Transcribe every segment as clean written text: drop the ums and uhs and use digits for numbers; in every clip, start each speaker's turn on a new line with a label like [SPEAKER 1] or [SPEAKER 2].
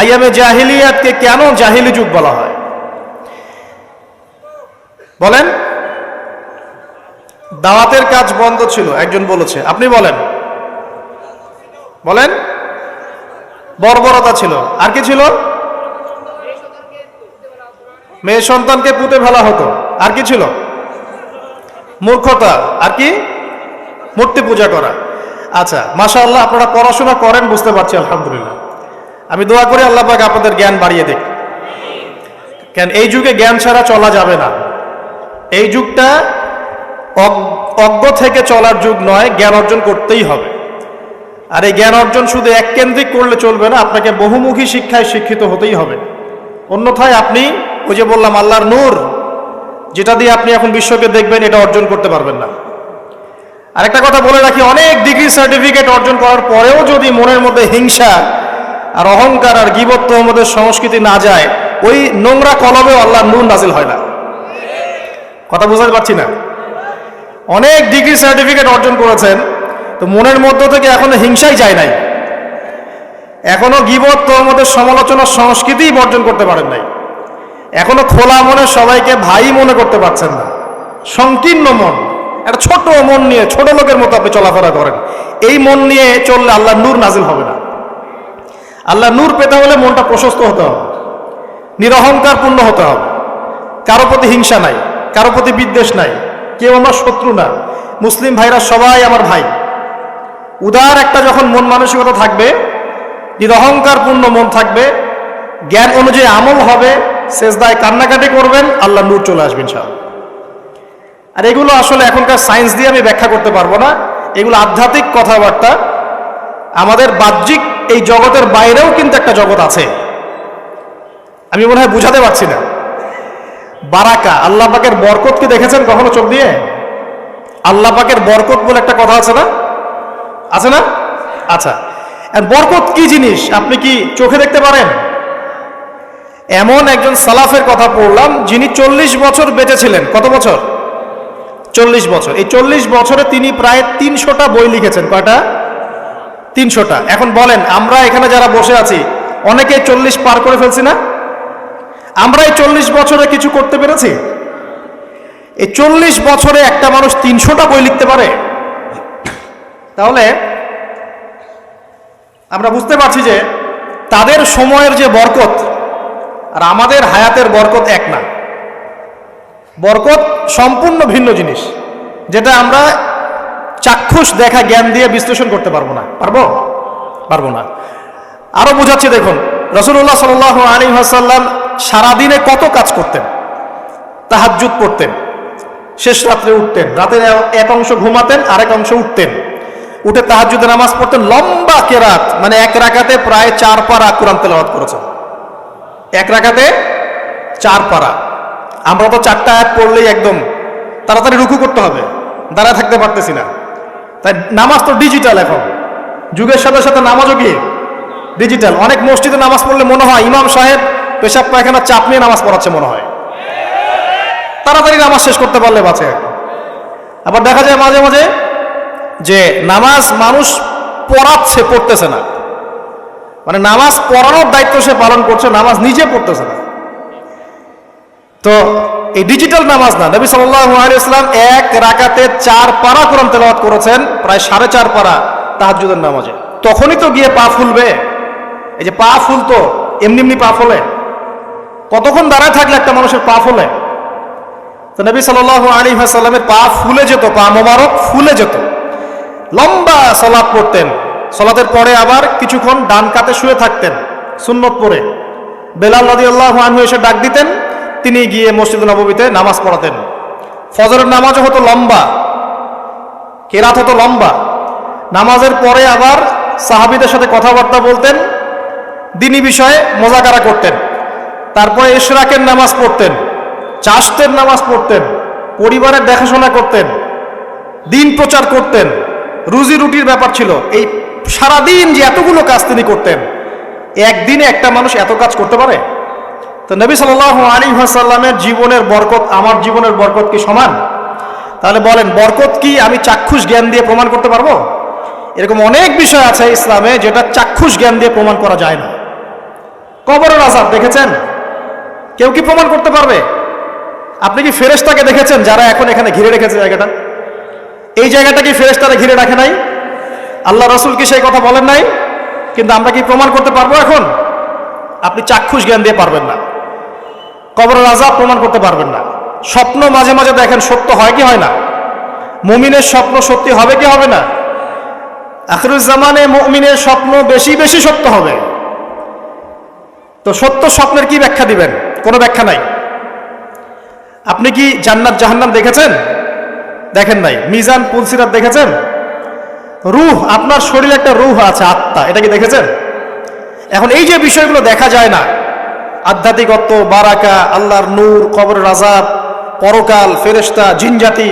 [SPEAKER 1] আইয়ামে জাহিলিয়াতকে কেন জাহিলি যুগ বলা হয়? বলেন। দাওয়াতের কাজ বন্ধ ছিল, একজন বলেছে। আপনি বলেন। বলেন। বর্বরতা ছিল। আর কি ছিল? মেয়ে সন্তানকে পুঁতে ফেলা হতো। আর কি ছিল? মূর্খতা। আর কি? মূর্তি পূজা করা। আচ্ছা, মাশাআল্লাহ, আপনারা পড়াশোনা করেন বুঝতে পারছি, আলহামদুলিল্লাহ। আমি দোয়া করি আল্লাহ পাক আপনাদের জ্ঞান বাড়িয়ে দিক। কেন এই যুগে জ্ঞান ছাড়া চলা যাবে না। এই যুগটা অজ্ঞ থেকে চলার যুগ নয়, জ্ঞান অর্জন করতেই হবে। আর এই জ্ঞান অর্জন শুধু এককেন্দ্রিক করলে চলবে না, আপনাকে বহুমুখী শিক্ষায় শিক্ষিত হতেই হবে। অন্যথায় আপনি ওই যে বললাম আল্লাহর নূর, যেটা দিয়ে আপনি এখন বিশ্বকে দেখবেন, এটা অর্জন করতে পারবেন না। আরেকটা কথা বলে রাখি, অনেক ডিগ্রি সার্টিফিকেট অর্জন করার পরেও যদি মনের মধ্যে হিংসা আর অহংকার আর গীবত তোহমতের সংস্কৃতি না যায়, ওই নোংরা কলমেও আল্লাহর নূর নাজিল হয় না। কথা বুঝতে পারছি না? অনেক ডিগ্রি সার্টিফিকেট অর্জন করেছেন, তো মনের মধ্য থেকে এখনো হিংসাই যায় নাই, এখনো গীবত তোহমতের সমালোচনার সংস্কৃতিই বর্জন করতে পারেন নাই, এখনো খোলা মনে সবাইকে ভাই মনে করতে পারছেন না। সংকীর্ণ মন, একটা ছোট মন নিয়ে ছোট লোকের মতো আপনি চলাফেরা করেন। এই মন নিয়ে চললে আল্লাহ নূর নাজিল হবে না। আল্লাহ নূর পেতে হলে মনটা প্রশস্ত হতে হবে, নিরহংকার পূর্ণ হতে হবে, কারো প্রতি হিংসা নাই, কারো প্রতি বিদ্বেষ নাই, কেউ আমার শত্রু না, মুসলিম ভাইরা সবাই আমার ভাই। উদার একটা যখন মন মানসিকতা থাকবে, নিরহংকার পূর্ণ মন থাকবে, জ্ঞান অনুযায়ী আমল হবে, সেজদায় কান্নাকাটি করবেন, আল্লাহ নূর চলে আসবে ইনশাআল্লাহ। আর এগুলো আসলে এখনকার সায়েন্স দিয়ে আমি ব্যাখ্যা করতে পারবো না, এগুলো আধ্যাত্মিক কথাবার্তা। আমাদের বাহ্যিক এই জগতের বাইরেও কিন্তু একটা জগৎ আছে, আমি মনে হয় বুঝাতে পারছি না। বারাকা, আল্লাহ পাকের বরকত কি দেখেছেন কখনো চোখ দিয়ে? আল্লাহ পাকের বরকত বলে একটা কথা আছে না? আছে না? আচ্ছা, বরকত কি জিনিস আপনি কি চোখে দেখতে পারেন? এমন একজন সালাফের কথা পড়লাম, যিনি 40 বছর বেঁচে ছিলেন। কত বছর? 40 বছর। এই 40 বছরে তিনি প্রায় 300টা বই লিখেছেন। কয়টা? 300টা। এখন বলেন, আমরা এখানে যারা বসে আছি অনেকেই 40 পার করে ফেলছি না? আমরা এই 40 বছরে কিছু করতে পেরেছি? এই 40 বছরে একটা মানুষ 300টা বই লিখতে পারে? তাহলে আমরা বুঝতে পারছি যে তাদের সময়ের যে বরকত আর আমাদের হায়াতের বরকত এক না। বরকত সম্পূর্ণ ভিন্ন জিনিস, যেটা আমরা চাক্ষুষ দেখা জ্ঞান দিয়ে বিশ্লেষণ করতে পারবো না। পারবো না। আরো বোঝাচ্ছি, দেখুন, রাসূলুল্লাহ সাল্লাল্লাহু আলাইহি ওয়াসাল্লাম সারাদিনে কত কাজ করতেন। তাহাজ্জুদ পড়তেন, শেষ রাত্রে উঠতেন, রাতের এক অংশ ঘুমাতেন, আরেক অংশ উঠতেন, উঠে তাহাজ্জুদের নামাজ পড়তেন, লম্বা কেরাত, মানে এক রাকাতে প্রায় 4 পারা কোরআন তেলাওয়াত করেছেন। এক রাকাতে 4 পারা। আমরা তো 4টা আয়াত পড়লেই একদম তাড়াতাড়ি রুকু করতে হবে, দাঁড়ায় থাকতে পারতেছি না। তাই নামাজ তো ডিজিটাল, এখন যুগের সাথে সাথে নামাজও কি ডিজিটাল। অনেক মসজিদে নামাজ পড়লে মনে হয় ইমাম সাহেব পেশাব পায়খানা চাপ নিয়ে নামাজ পড়াচ্ছে মনে হয়, তাড়াতাড়ি নামাজ শেষ করতে পারলে বাঁচে। আবার দেখা যায় মাঝে মাঝে যে নামাজ মানুষ পড়াচ্ছে, পড়তেছে না, মানে নামাজ পড়ানোর দায়িত্ব সে পালন করছে, নামাজ নিজে পড়তেছে না। তো এই ডিজিটাল নামাজ না। নবী সাল্লাল্লাহু আলাইহি ওয়াসাল্লাম এক রাকাতে 4 পারা কোরআন তেলাওয়াত করেছেন, প্রায় 4.5 পারা তাহাজ্জুদের নামাজে। তখনই তো গিয়ে পা ফুলবে। এই যে পা ফুলতো, এমনি এমনি পা ফলে? কতক্ষণ দাঁড়ায় থাকলে একটা মানুষের পা ফলে? তো নবী সাল্লাল্লাহু আলাইহি ওয়াসাল্লামের পা ফুলে যেত, পা মোবারক ফুলে যেত। লম্বা সালাত পড়তেন, সালাতের পরে আবার কিছুক্ষণ ডান কাতে শুয়ে থাকতেন সুন্নত পড়ে। বেলাল রাদিয়াল্লাহু আনহু এসে ডাক দিতেন, তিনি গিয়ে মসজিদে নববীতে নামাজ পড়াতেন। ফজরের নামাজও হতো লম্বা, কেরাত হতো লম্বা। নামাজের পরে আবার সাহাবীদের সাথে কথাবার্তা বলতেন, দ্বীনি বিষয়ে মোজাকারা করতেন। তারপরে ইশরাকের নামাজ পড়তেন, চাশতের নামাজ পড়তেন, পরিবারের দেখাশোনা করতেন, দিন প্রচার করতেন, রুজি রুটির ব্যাপার ছিল। এই সারাদিন যে এতগুলো কাজ তিনি করতেন, একদিনে একটা মানুষ এত কাজ করতে পারে? তো নবী সাল্লাল্লাহু আলাইহি ওয়াসাল্লামের জীবনের বরকত আমার জীবনের বরকত কি সমান? তাহলে বলেন, বরকত কি আমি চাক্ষুষ জ্ঞান দিয়ে প্রমাণ করতে পারবো? এরকম অনেক বিষয় আছে ইসলামে যেটা চাক্ষুষ জ্ঞান দিয়ে প্রমাণ করা যায় না। কবরের আযাব দেখেছেন? কেউ কি প্রমাণ করতে পারবে? আপনি কি ফেরেশতাকে দেখেছেন যারা এখন এখানে ঘিরে রেখেছে জায়গাটা? এই জায়গাটা কি ফেরেশতারা ঘিরে রাখে নাই? আল্লাহ রাসূল কি সেই কথা বলেন নাই? কিন্তু আমরা কি প্রমাণ করতে পারবো এখন? আপনি চাক্ষুষ জ্ঞান দিয়ে পারবেন না। কবরের আযাব প্রমাণ করতে পারবেন না। স্বপ্ন মাঝে মাঝে দেখেন, সত্য হয় কি হয় না? মুমিনের স্বপ্ন সত্যি হবে কি হবে না? আখিরুজ জামানে মুমিনের স্বপ্ন বেশি বেশি সত্য হবে। তো সত্য স্বপ্নের কি ব্যাখ্যা দিবেন? কোনো ব্যাখ্যা নাই। আপনি কি জান্নাত জাহান্নাম দেখেছেন? দেখেন নাই। মিজান পুলসিরাত দেখেছেন? রূহ, আপনার শরীরে একটা রূহ আছে, আত্মা, এটা কি দেখেছেন? এখন এই যে বিষয়গুলো দেখা যায় না, আধ্যাত্মিকত্ব, বারাকা, আল্লাহর নূর, কবরের আযাব, পরকাল, ফেরেশতা, জিনজাতি,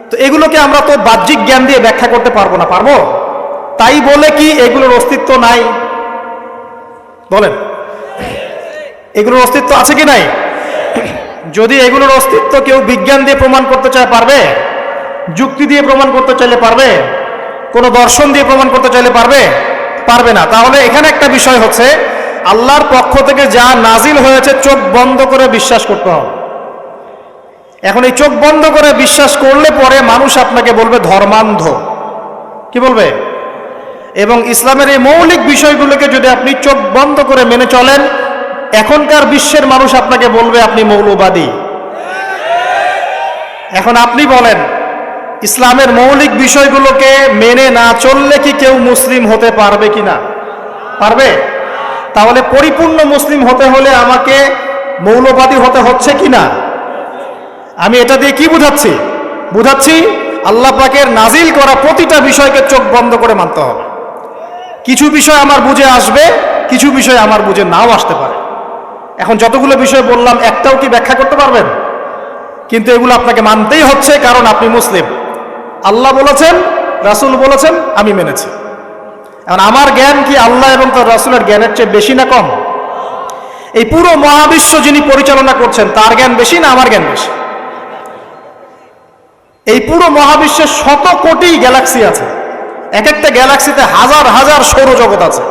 [SPEAKER 1] তো এগুলোকে আমরা তো বাহ্যিক জ্ঞান দিয়ে ব্যাখ্যা করতে পারবো না। পারবো? তাই বলে কি এগুলোর অস্তিত্ব নাই? বলেন, এগুলোর অস্তিত্ব আছে কি নাই? যদি এগুলোর অস্তিত্ব কেউ বিজ্ঞান দিয়ে প্রমাণ করতে চায়, পারবে? যুক্তি দিয়ে প্রমাণ করতে চাইলে পারবে? কোনো দর্শন দিয়ে প্রমাণ করতে চাইলে পারবে? পারবে না। তাহলে এখানে একটা বিষয় হচ্ছে, আল্লাহর পক্ষ থেকে যা নাজিল হয়েছে চোখ বন্ধ করে বিশ্বাস করতে হবে। এখন এই চোখ বন্ধ করে বিশ্বাস করলে পরে মানুষ আপনাকে বলবে ধর্মান্ধ। কি বলবে? এবং ইসলামের এই মৌলিক বিষয়গুলোকে যদি আপনি চোখ বন্ধ করে মেনে চলেন, এখনকার বিশ্বের মানুষ আপনাকে বলবে আপনি মৌলবাদী। এখন আপনি বলেন, ইসলামের মৌলিক বিষয়গুলোকে মেনে না চললে কি কেউ মুসলিম হতে পারবে কিনা? পারবে? তাহলে পরিপূর্ণ মুসলিম হতে হলে আমাকে মৌলবাদী হতে হচ্ছে কিনা? আমি এটা দিয়ে কি বুঝাচ্ছি? বুঝাচ্ছি আল্লাহ পাকের নাজিল করা প্রতিটা বিষয়কে চোখ বন্ধ করে মানতে হবে। কিছু বিষয় আমার বুঝে আসবে, কিছু বিষয় আমার বুঝে নাও আসতে পারে। এখন যতগুলো বিষয় বললাম, একটাও কি ব্যাখ্যা করতে পারবেন? কিন্তু এগুলো আপনাকে মানতেই হচ্ছে, কারণ আপনি মুসলিম। আল্লাহ বলেছেন, রাসূল বলেছেন, আমি মেনেছি। এখন আমার জ্ঞান কি আল্লাহ এবং তার রাসূলের জ্ঞানের চেয়ে বেশি না কম? এই পুরো মহাবিশ্ব যিনি পরিচালনা করছেন, তার জ্ঞান বেশি না আমার জ্ঞান বেশি? এই পুরো মহাবিশ্বের শত কোটি গ্যালাক্সি আছে, এক একটা গ্যালাক্সিতে হাজার হাজার সৌরজগৎ আছে।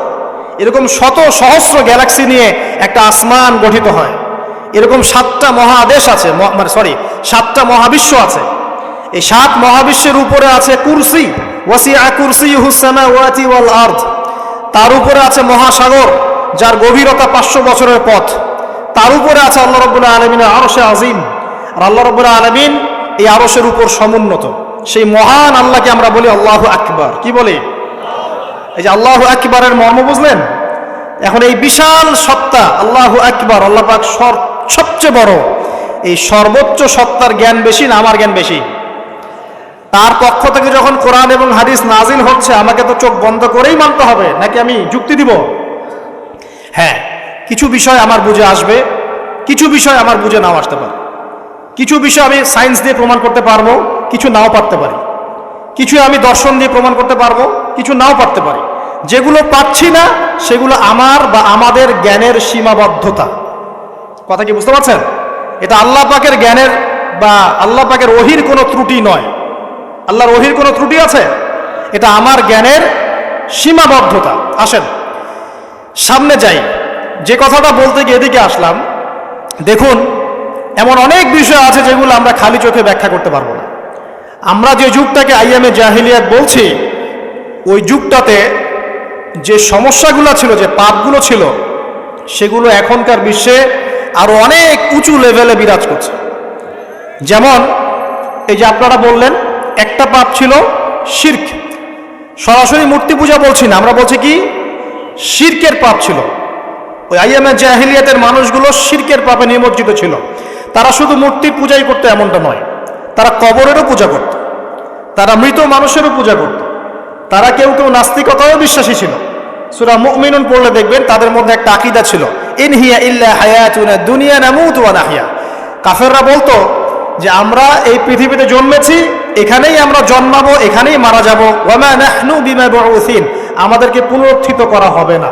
[SPEAKER 1] এরকম শত সহস্র গ্যালাক্সি নিয়ে একটা আসমান গঠিত হয়। এরকম 7টা মহাদেশ আছে, সাতটা মহাবিশ্ব আছে। এই 7 মহাবিশ্বের উপরে আছে কুরসি, ওয়াসিআ কুরসিয়ুহুস সামাওয়াতি ওয়াল আরদ। তার উপরে আছে মহাসাগর, যার গভীরতা 500 বছরের পথ। তার উপরে আছে আল্লাহ রাব্বুল আলামিনের আরশে আজিম। আর আল্লাহ রাব্বুল আলামিন এই আরশের উপর সমুন্নত। সেই মহান আল্লাহকে আমরা বলি আল্লাহু আকবার। কি বলি? এই যে আল্লাহু আকবারের মর্ম বুঝলেন? এখন এই বিশাল সত্তা আল্লাহু আকবার, আল্লাহ পাক সবচেয়ে বড়, এই সর্বোচ্চ সত্তার জ্ঞান বেশি না আমার জ্ঞান বেশি? তার পক্ষ থেকে যখন কোরআন এবং হাদিস নাজিল হচ্ছে, আমাকে তো চোখ বন্ধ করেই মানতে হবে, নাকি আমি যুক্তি দিব? হ্যাঁ, কিছু বিষয় আমার বুঝে আসবে, কিছু বিষয় আমার বুঝে নাও আসতে পারে। কিছু বিষয় আমি সায়েন্স দিয়ে প্রমাণ করতে পারবো, কিছু নাও পারতে পারি। কিছু আমি দর্শন দিয়ে প্রমাণ করতে পারবো, কিছু নাও পারতে পারি। যেগুলো পাচ্ছি না সেগুলো আমার বা আমাদের জ্ঞানের সীমাবদ্ধতা। কথা কি বুঝতে পারছেন? এটা আল্লাহ পাকের জ্ঞানের বা আল্লাহ পাকের ওহির কোনো ত্রুটি নয়। আল্লাহর ওহির কোনো ত্রুটি আছে? এটা আমার জ্ঞানের সীমাবদ্ধতা। আসেন সামনে যাই। যে কথাটা বলতে গিয়ে এদিকে আসলাম, দেখুন এমন অনেক বিষয় আছে যেগুলো আমরা খালি চোখে ব্যাখ্যা করতে পারবো না। আমরা যে যুগটাকে আইয়ামে জাহিলিয়াত বলছি, ওই যুগটাতে যে সমস্যাগুলো ছিল, যে পাপগুলো ছিল, সেগুলো এখনকার বিশ্বে আরো অনেক উঁচু লেভেলে বিরাজ করছে। যেমন এই যে আপনারা বললেন, একটা পাপ ছিল শিরক। সরাসরি মূর্তি পূজা বলছি না, আমরা বলছি কি শিরকের পাপ ছিল। ওই আইয়ামে জাহিলিয়াতের মানুষগুলো শিরকের পাপে নিমজ্জিত ছিল। তারা শুধু মূর্তির পূজাই করতো এমনটা নয়, তারা কবরেরও পূজা করত, তারা মৃত মানুষেরও পূজা করত, তারা কেউ কেউ নাস্তিকতায়ও বিশ্বাসী ছিল। সূরা মুমিনুন পড়লে দেখবেন তাদের মধ্যে একটা আকীদা ছিল, ইন হিয়া ইল্লা হায়াতুনা দুনিয়া নামুতু ওয়া নাহইয়া। কাফেররা বলতো যে আমরা এই পৃথিবীতে জন্মেছি, এখানেই আমরা জন্মাবো, এখানেই মারা যাব, ওয়া মা নাহনু বিমাবউসিন, আমাদেরকে পুনরুত্থিত করা হবে না।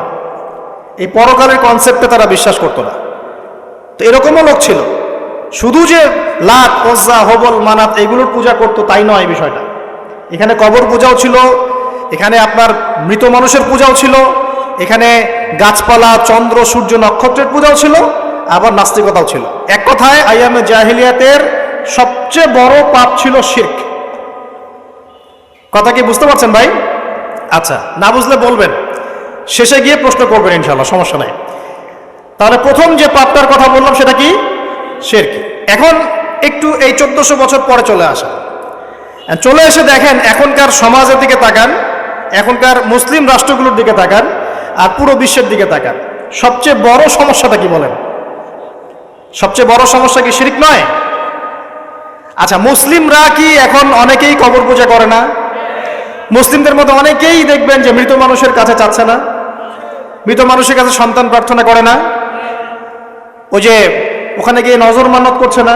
[SPEAKER 1] এই পরকালের কনসেপ্টে তারা বিশ্বাস করতো না। তো এরকমও লোক ছিল। শুধু যে লাত, উজ্জা, হবল, মানাত এগুলোর পূজা করতো তাই নয় বিষয়টা। এখানে কবর পূজাও ছিল, এখানে আপনার মৃত মানুষের পূজাও ছিল, এখানে গাছপালা, চন্দ্র, সূর্য, নক্ষত্রের পূজাও ছিল, আবার নাস্তিকতাও ছিল। এক কথায় আইয়ামে জাহিলিয়াতের সবচেয়ে বড় পাপ ছিল শিরক। কথা কি বুঝতে পারছেন ভাই? আচ্ছা, না বুঝলে বলবেন, শেষে গিয়ে প্রশ্ন করবেন ইনশাআল্লাহ, সমস্যা নাই। তাহলে প্রথম যে পাপটার কথা বললাম সেটা কি? শিরক। এখন একটু এই 1400 বছর পরে চলে আসা, চলে এসে দেখেন এখনকার সমাজের দিকে তাকান, এখনকার মুসলিম রাষ্ট্রগুলোর দিকে তাকান, আর পুরো বিশ্বের দিকে তাকান। সবচেয়ে বড় সমস্যাটা কি বলেন? সবচেয়ে বড় সমস্যা কি শিরক নয়? আচ্ছা, মুসলিমরা কি এখন অনেকেই কবর পূজা করে না? মুসলিমদের মধ্যে অনেকেই দেখবেন যে মৃত মানুষের কাছে চাচ্ছে না, মৃত মানুষের কাছে সন্তান প্রার্থনা করে না, ওই যে ওখানে গিয়ে নজর মানত করছে না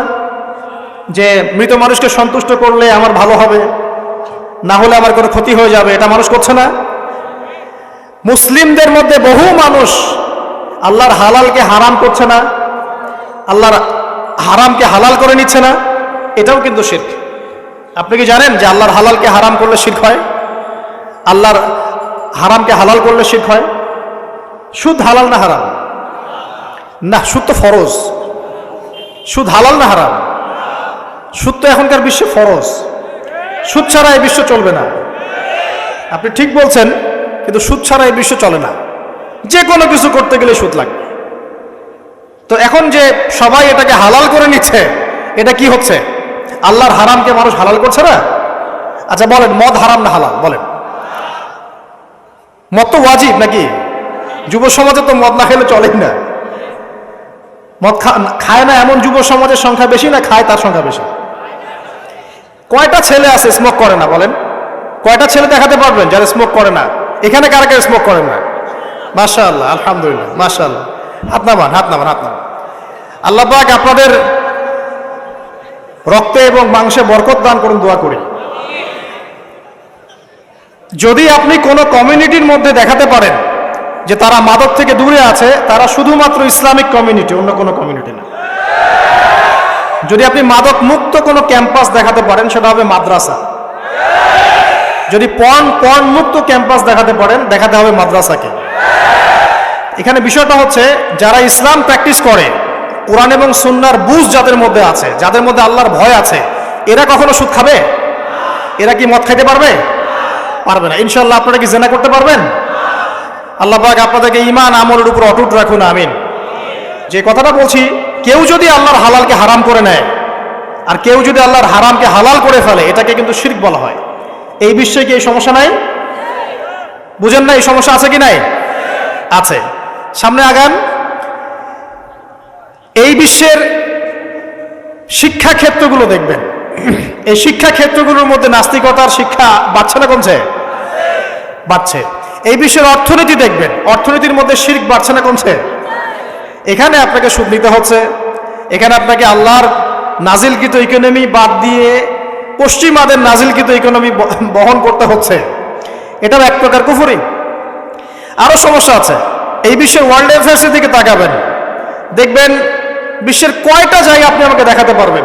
[SPEAKER 1] যে মৃত মানুষকে সন্তুষ্ট করলে আমার ভালো হবে, না হলে আমার কোনো ক্ষতি হয়ে যাবে, এটা মানুষ করছে না। মুসলিমদের মধ্যে বহু মানুষ আল্লাহর হালালকে হারাম করছে না, আল্লাহর হারামকে হালাল করে নিচ্ছে না, এটাও কিন্তু শিরক। আপনি কি জানেন যে আল্লাহর হালালকে হারাম করলে শিরক হয়? আল্লাহর হারামকে হালাল করলে শিরক হয়? সুদ হালাল না হারাম? না, সুদ তো ফরজ। সুদ হালাল না হারাম? সুদ তো এখনকার বিশ্বে ফরজ। সুদ ছাড়া এই বিশ্ব চলবে না। আপনি ঠিক বলছেন, কিন্তু সুদ ছাড়া এই বিশ্ব চলে না। যে কোনো কিছু করতে গেলে সুদ লাগবে। তো এখন যে সবাই এটাকে হালাল করে নিচ্ছে, এটা কি হচ্ছে? আল্লাহর হারামকে মানুষ হালাল করছে না? আচ্ছা বলেন, মদ হারাম না হালাল? বলেন। মদ তো ওয়াজিব নাকি? যুব সমাজে তো মদ না খেলে চলেই না। মদ খায় না এমন যুব সমাজের সংখ্যা বেশি না খায় তার সংখ্যা বেশি? কয়টা ছেলে আছে স্মোক করে না? বলেন, কয়টা ছেলে দেখাতে পারবেন যারা স্মোক করে না? এখানে কারা কারা স্মোক করেন না? মাশাআল্লাহ, আলহামদুলিল্লাহ, মাশাআল্লাহ। হাত নামান, হাত নামান, হাত নামান। আল্লাহ পাক আপনাদের রক্তে এবং মাংসে বরকত দান করুন, দোয়া করি। যদি আপনি কোনো কমিউনিটির মধ্যে দেখাতে পারেন যে তারা মাদক থেকে দূরে আছে, তারা শুধুমাত্র ইসলামিক কমিউনিটি, অন্য কোনো কমিউনিটি না। যদি আপনি মাদক মুক্ত কোনো ক্যাম্পাস দেখাতে পারেন, সেটা হবে মাদ্রাসা। যদি পর্ন মুক্ত ক্যাম্পাস দেখাতে পারেন, দেখাতে হবে মাদ্রাসাকে। এখানে বিষয়টা হচ্ছে, যারা ইসলাম প্র্যাকটিস করে, কোরআন এবং সুন্নাহর বুঝ যাদের মধ্যে আছে, যাদের মধ্যে আল্লাহর ভয় আছে, এরা কখনো সুদ খাবে? এরা কি মদ খাইতে পারবে? পারবে না। ইনশাআল্লাহ আপনারা কি জিনা করতে পারবেন? আল্লাহ পাক আপনাদেরকে ঈমান আমলের উপর অটুট রাখুন, আমিন। যে কথাটা বলছি, কেউ যদি আল্লাহর হালালকে হারাম করে নেয়, আর কেউ যদি আল্লাহর হারামকে হালাল করে ফেলে, এটাকে কিন্তু শিরক বলা হয়। এই বিশ্বে কি এই সমস্যা নাই? বুঝেন না, এই সমস্যা আছে কি নাই? আছে। সামনে আগান। এই বিশ্বের শিক্ষা ক্ষেত্রগুলো দেখবেন, এই শিক্ষা ক্ষেত্রগুলোর মধ্যে নাস্তিকতার শিক্ষা বাড়ছে না কমছে? বাড়ছে। এই বিশ্বের অর্থনীতি দেখবেন, অর্থনীতির মধ্যে শিরক বাড়ছে না কমছে? এখানে আপনাকে সুদ নিতে হচ্ছে, এখানে আপনাকে আল্লাহর নাজিলকৃত ইকোনমি বাদ দিয়ে পশ্চিমাদের নাজিলকৃত ইকোনমি বহন করতে হচ্ছে। এটাও এক প্রকার কুফরি। আরো সমস্যা আছে। এই বিশ্বের ওয়ার্ল্ড অ্যাফেয়ার্সের দিকে তাকাবেন, দেখবেন বিশ্বের কয়টা জায়গা আপনি আমাকে দেখাতে পারবেন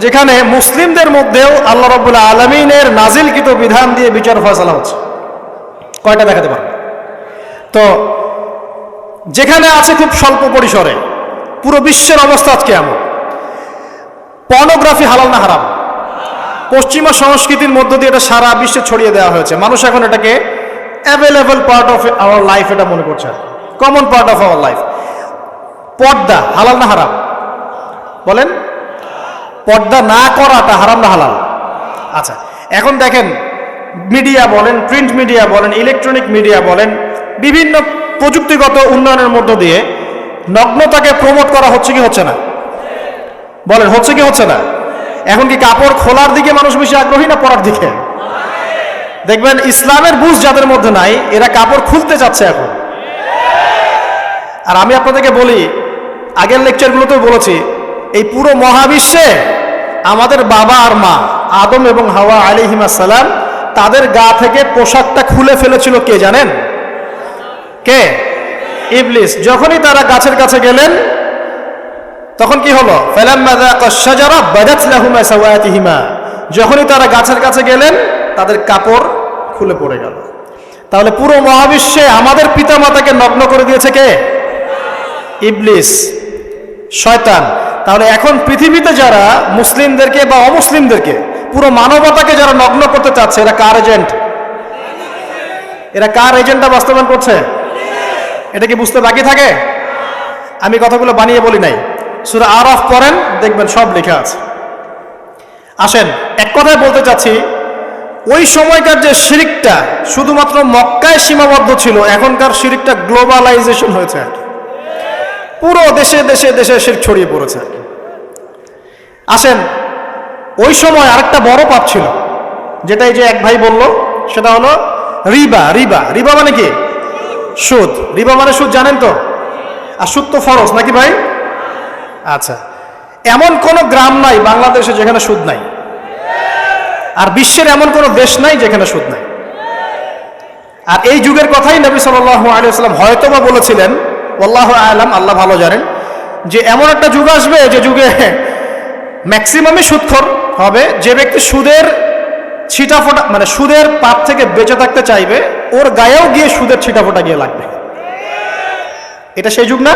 [SPEAKER 1] যেখানে মুসলিমদের মধ্যেও আল্লাহ রাব্বুল আলামিনের নাজিলকৃত বিধান দিয়ে বিচার ফয়সালা হচ্ছে? কয়টা দেখাতে পারবেন? তো যেখানে আছে খুব স্বল্প পরিসরে। পুরো বিশ্বের অবস্থা আজকে এমন। পর্নোগ্রাফি হালাল না হারাম? পশ্চিমা সংস্কৃতির মধ্য দিয়ে এটা সারা বিশ্বে ছড়িয়ে দেওয়া হয়েছে। মানুষ এখন এটাকে available part of our life এটা মনে করছে, common part of our life. পর্দা হালাল না হারাম? বলেন, পর্দা না করাটা হারাম না হালাল? আচ্ছা, এখন দেখেন, মিডিয়া বলেন, প্রিন্ট মিডিয়া বলেন, ইলেকট্রনিক মিডিয়া বলেন, বিভিন্ন প্রযুক্তিগত উন্নয়নের মধ্য দিয়ে নগ্নতাকে প্রমোট করা হচ্ছে কি হচ্ছে না? বলেন, হচ্ছে কি হচ্ছে না? এখন কি কাপড় খোলার দিকে মানুষ বেশি আগ্রহী না পরার দিকে? দেখবেন ইসলামের বুঝ যাদের মধ্যে নাই, এরা কাপড় খুলতে যাচ্ছে এখন। আর আমি আপনাদেরকে বলি, আগের লেকচারগুলোতেও বলেছি, এই পুরো মহাবিশ্বে আমাদের বাবা আর মা আদম এবং হাওয়া আলাইহিমুস সালাম, তাদের গা থেকে পোশাকটা খুলে ফেলেছিল কে জানেন? কে? ইবলিস। যখনই তারা গাছের কাছে গেলেন, তখন কি হলো? ফালাম্মা যাকাশ শাজারা বাদাত লাহুমা সাওয়াতিহিমা। যখনই তারা গাছের কাছে গেলেন, তাদের কাপড় খুলে পড়ে গেল। তাহলে পুরো মহাবিশ্বে আমাদের পিতামাতাকে নগ্ন করে দিয়েছে কে? ইবলিস, শয়তান। তাহলে এখন পৃথিবীতে যারা মুসলিমদেরকে বা অমুসলিমদেরকে, পুরো মানবতাকে যারা নগ্ন করতে চাচ্ছে, এরা কার এজেন্ট? এরা কার এজেন্টটা বাস্তবায়ন করছে? এটা কি বুঝতে বাকি থাকে? আমি কথাগুলো বানিয়ে বলি নাই, সূরা আরাফ পড়েন, দেখবেন সব লেখা আছে। আসেন, এক কথায় বলতে চাচ্ছি, ওই সময়কার যে শিরকটা শুধুমাত্র মক্কায় সীমাবদ্ধ ছিল, এখনকার শিরকটা গ্লোবালাইজেশন হয়েছে আর কি। পুরো দেশে দেশে দেশে শিরক ছড়িয়ে পড়েছে আর কি। আসেন, ওই সময় আরেকটা বড় পাপ ছিল, যেটা এই যে এক ভাই বলল, সেটা হলো রিবা। রিবা, রিবা মানে কি? সুদ। রিবা মানে সুদ, জানেন তো? আর সুদ তো ফরজ নাকি ভাই? আচ্ছা, এমন কোন গ্রাম নাই বাংলাদেশে যেখানে সুদ নাই, আর বিশ্বের এমন কোন দেশ নাই যেখানে সুদ নাই। আর এই যুগের কথাই নবী সাল্লাল্লাহু আলাইহি ওয়াসাল্লাম হয়তোবা বলেছিলেন, আল্লাহু আ'লাম, আল্লাহ ভালো জানেন, যে এমন একটা যুগ আসবে যে যুগে ম্যাক্সিমামই সুদখোর হবে। যে ব্যক্তি সুদের ছিটাফোটা, মানে সুদের পাপ থেকে বেঁচে থাকতে চাইবে, ওর গায়েও গিয়ে সুদের ছিটাফোটা গিয়ে লাগবে। এটা সেই যুগ না?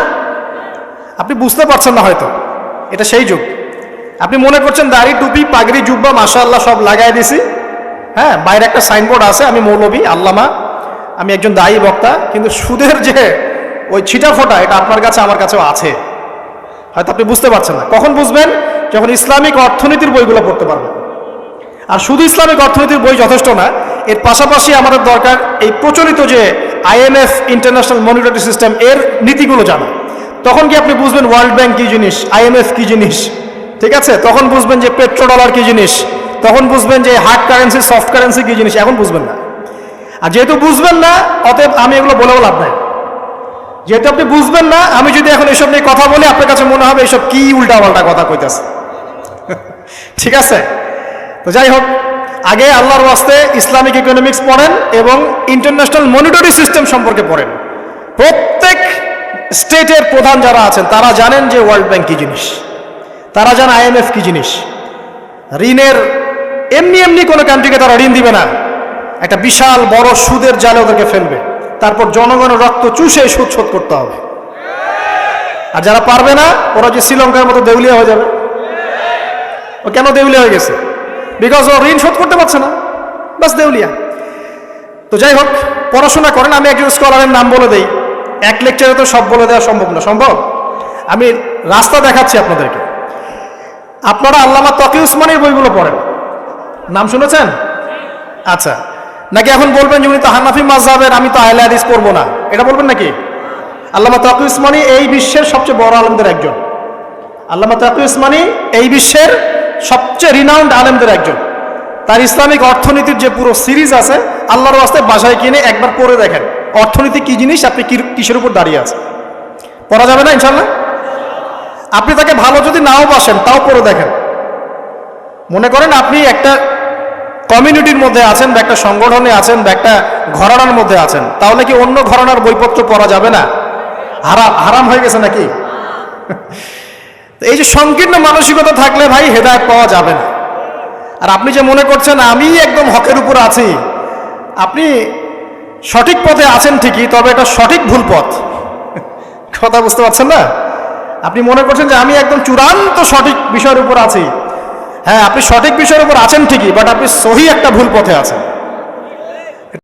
[SPEAKER 1] আপনি বুঝতে পারছেন না হয়তো, এটা সেই যুগ। আপনি মনে করছেন দাড়ি, টুপি, পাগড়ি, জুব্বা মাশাআল্লাহ সব লাগাই দিছি, হ্যাঁ, বাইরে একটা সাইনবোর্ড আছে, আমি মৌলবী, আল্লামা, আমি একজন দায়ী বক্তা, কিন্তু সুদের যে ওই ছিটাফোটা, এটা আপনার কাছে আমার কাছেও আছে। হয়তো আপনি বুঝতে পারছেন না। কখন বুঝবেন? যখন ইসলামিক অর্থনীতির বইগুলো পড়তে পারবেন। আর শুধু ইসলামিক অর্থনীতির বই যথেষ্ট না, এর পাশাপাশি আমাদের দরকার এই প্রচলিত যে IMF, ইন্টারন্যাশনাল মনিটারি সিস্টেম, এর নীতিগুলো জানা। তখন কি আপনি বুঝবেন ওয়ার্ল্ড ব্যাংক কি জিনিস, IMF কি জিনিস, ঠিক আছে? তখন বুঝবেন যে পেট্রো ডলার কি জিনিস, তখন বুঝবেন যে হার্ড কারেন্সি, সফট কারেন্সি কি জিনিস, এখন বুঝবেন না। আর যেহেতু বুঝবেন না, অতএব আমি এগুলো বলেও লাভ নাই। যেহেতু আপনি বুঝবেন না, আমি যদি এখন এসব নিয়ে কথা বলি, আপনার কাছে মনে হবে এসব কি উল্টাপাল্টা কথা কইতেছে। ঠিক আছে? তো যাই হোক, আগে আল্লাহর ওয়াস্তে ইসলামিক ইকোনমিক্স পড়েন এবং ইন্টারন্যাশনাল মনিটারি সিস্টেম সম্পর্কে পড়েন। প্রত্যেক স্টেটের প্রধান যারা আছেন তারা জানেন যে ওয়ার্ল্ড ব্যাংক কি জিনিস, তারা জানেন IMF কি জিনিস। ঋণের এমনি এমনি কোনো কান্ট্রিকে তারা ঋণ দিবে না, একটা বিশাল বড় সুদের জালে ওদেরকে ফেলবে, তারপর জনগণের রক্ত চুষে সুদ শোধ করতে হবে। আর যারা পারবে না, ওরা যে শ্রীলঙ্কার মতো দেউলিয়া হয়ে যাবে। ও কেন দেউলিয়া হয়ে গেছে? বিকজ ও ঋণ শোধ করতে পারছে না, বাস দেউলিয়া। তো যাই হোক, পড়াশোনা করেন। আমি একজন স্কলারের নাম বলে দেই, এক লেকচারে তো সব বলে দেওয়া সম্ভব না। সম্ভব? আমি রাস্তা দেখাচ্ছি আপনাদেরকে। আপনারা আল্লামা তকি উসমানীর বইগুলো পড়েন, নাম শুনেছেন? আচ্ছা, নাকি এখন বলবেন যে উনি তো হানাফি মাযহাবের, আমি তো আহলে হাদিস পড়বো না, এটা বলবেন নাকি? আল্লামা তকি উসমানী এই বিশ্বের সবচেয়ে বড় আলেমদের একজন। আল্লামা তকি উসমানী এই বিশ্বের সবচেয়ে রিনাউন্ড আলেমদের একজন। তার ইসলামিক অর্থনীতির যে পুরো সিরিজ আছে, আল্লাহর ওয়াস্তে বাসায় কিনে একবার পড়ে দেখেন অর্থনীতি কি জিনিস, আপনি কিসের উপর দাঁড়িয়ে আছে। পড়া যাবে না ইনশাল্লাহ? আপনি তাকে ভালো যদি নাও বাসেন, তাও পড়ে দেখেন। মনে করেন আপনি একটা কমিউনিটির মধ্যে আছেন, বা একটা সংগঠনে আছেন, বা একটা ঘরানার মধ্যে আছেন, তাহলে কি অন্য ঘরানার বইপত্র পড়া যাবে না? হারাম হয়ে গেছে নাকি? এই যে সংকীর্ণ মানসিকতা থাকলে ভাই হেদায়েত পাওয়া যাবে না। আর আপনি যে মনে করছেন আমি একদম হকের উপর আছি, আপনি সঠিক পথে আছেন ঠিকই, তবে এটা সঠিক ভুল পথ। কথা বুঝতে পারছেন না? আপনি মনে করছেন যে আমি একদম চূড়ান্ত সঠিক বিষয়ের উপর আছি। হ্যাঁ, আপনি সঠিক বিষয়ের উপর আছেন ঠিকই, বাট আপনি সহি একটা ভুল পথে আছেন।